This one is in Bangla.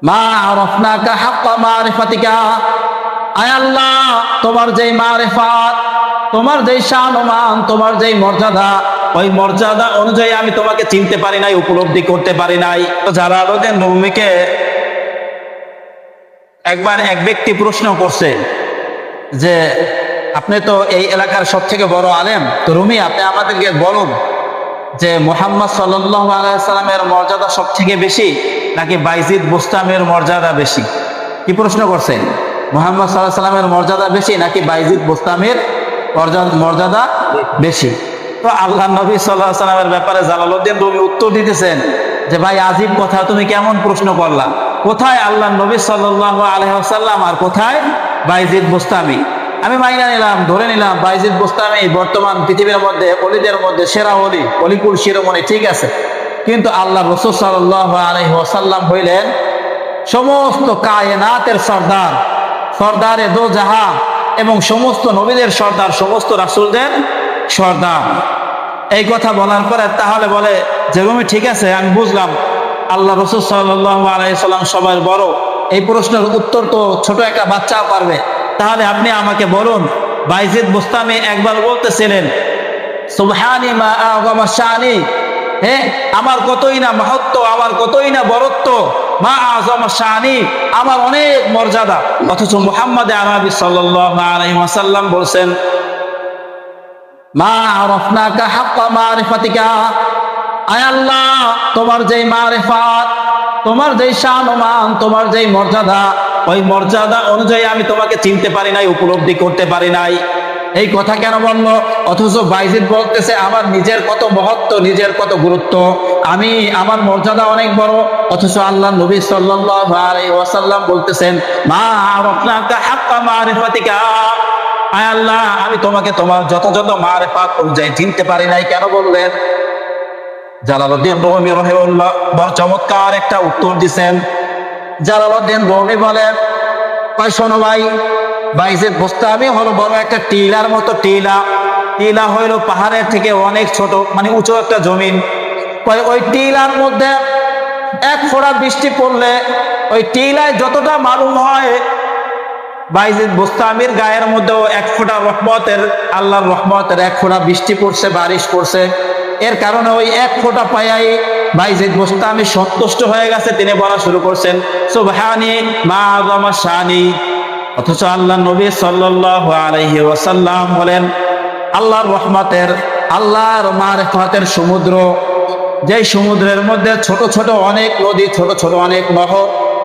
মা আরাফনাকা হাক্কা মারিফাতিকা। আয় আল্লাহ, তোমার যেই মারিফাত, তোমার যেই শান-মান, তোমার যেই মর্যাদা, ওই মর্যাদা অনুযায়ী আমি তোমাকে চিনতে পারি নাই, উপলব্ধি করতে পারি নাই। জালালউদ্দিন রুমিকে একবার এক ব্যক্তি প্রশ্ন করছে যে আপনি তো এই এলাকার সব থেকে বড় আলেম, তো রুমি আপনি আমাদেরকে বলুন যে মুহাম্মদ সাল্লাল্লাহু আলাইহি সাল্লামের মর্যাদা সব থেকে বেশি নাকি বাইজিদ বোস্তামের মর্যাদা বেশি? কি প্রশ্ন করছেন? মুহাম্মদ সাল্লাল্লাহু আলাইহি সাল্লামের মর্যাদা বেশি নাকি বাইজিদ বোস্তামের মর্যাদা বেশি? তো আল্লাহ নবী সাল্লাল্লাহু আলাইহি সাল্লামের ব্যাপারে জালালউদ্দিন রুমি উত্তর দিতেছেন যে ভাই, আজীব কথা, তুমি কেমন প্রশ্ন করলা? কোথায় আল্লাহ নবী সাল্লাল্লাহু আলাইহি ওয়াসাল্লাম আর কোথায় বাইজিদ বোস্তামি? আমি মাইনা নিলাম, ধরে নিলাম বাইজিদ বোস্তামি বর্তমান পৃথিবীর মধ্যে অলিদের মধ্যে সেরা অলি, অলিকুল শিরোমণি, ঠিক আছে। কিন্তু আল্লাহ রাসূল সাল্লাল্লাহু আলাইহি ওয়াসাল্লাম হইলেন সমস্ত কায়নাতের সর্দার, সর্দারে দো জাহান, এবং সমস্ত নবীদের সর্দার, সমস্ত রাসূলদের সর্দার। এই কথা বলার পরে তাহলে বলে যে রুমি, ঠিক আছে, আমি বুঝলাম আল্লাহ রাসূল সাল্লাল্লাহু আলাইহি সাল্লাম সবার বড়, এই প্রশ্নের উত্তর তো ছোট একটা বাচ্চাও পারবে। তাহলে আপনি আমাকে বলুন, বাইজিদ বোস্তামি একবার বলতেছিলেন সুবহানি মা আযমা শানি, হ্যাঁ আমার কতই না মাহাত্ম্য, আমার কতই না বরত্ব, মা আযমা শানি আমার অনেক মর্যাদা। অথচ মুহাম্মদ আরবি সাল্লাল্লাহু আলাইহি ওয়াসাল্লাম বলছেন মা আরাফনাকা হাক্কা মারিফাতিকা। আয় আল্লাহ, তোমার যেই মারিফাত, তোমার যেই শান-মান, তোমার যেই মর্যাদা, ওই মর্যাদা অনুযায়ী আমি তোমাকে চিনতে পারি নাই, উপলব্ধি করতে পারি নাই। এই কথা কেন বললো? অথচ বাইজিদ বলতেছে আমার নিজের কত মহত্ব, নিজের কত গুরুত্ব, আমি, আমার মর্যাদা অনেক বড়। অথচ আল্লাহ নবী সাল্লাল্লাহু আলাইহি ওয়াসাল্লাম বলতেছেন মা আরাফনাকা হাক্কা মারিফাতিকা। আয় আল্লাহ, আমি তোমাকে তোমার যথাযথ মারিফাত অনুযায়ী চিনতে পারি নাই। কেন বললেন? জালালউদ্দিন রুমি রাহিমাহুল্লাহ বড় চমৎকার একটা উত্তর দিছেন। জালালউদ্দিন রুমি বলেন, শোনো ভাই, বাইজিদ বোস্তামি হলো বড় একটা টিলার মতো। টিলা হইলো পাহাড়ের থেকে অনেক ছোট, মানে উঁচু একটা জমিন। ওই টিলার মধ্যে এক ফোঁটা বৃষ্টি পড়লে ওই টিলায় যতটা মালুম হয়, বাইজিদ বোস্তামির গায়ের মধ্যেও এক ফোঁটা রহমতের, আল্লাহর রহমতের এক ফোঁটা বৃষ্টি পড়ছে, বারিশ পড়ছে। এর কারণে ওই এক ফোঁটা পায়াই বাইজিদ বোস্তামি সন্তুষ্ট হয়ে গেছে। তিনি বলা শুরু করছেন সুবহানি মা আযমা শানি। অথচ আল্লাহ নবী সাল্লাল্লাহু আলাইহি ওয়াসাল্লাম বলেন আল্লাহর রহমতের, আল্লাহর মারিফাতের সমুদ্র, যেই সমুদ্রের মধ্যে ছোট ছোট অনেক নদী, ছোট ছোট অনেক নহর,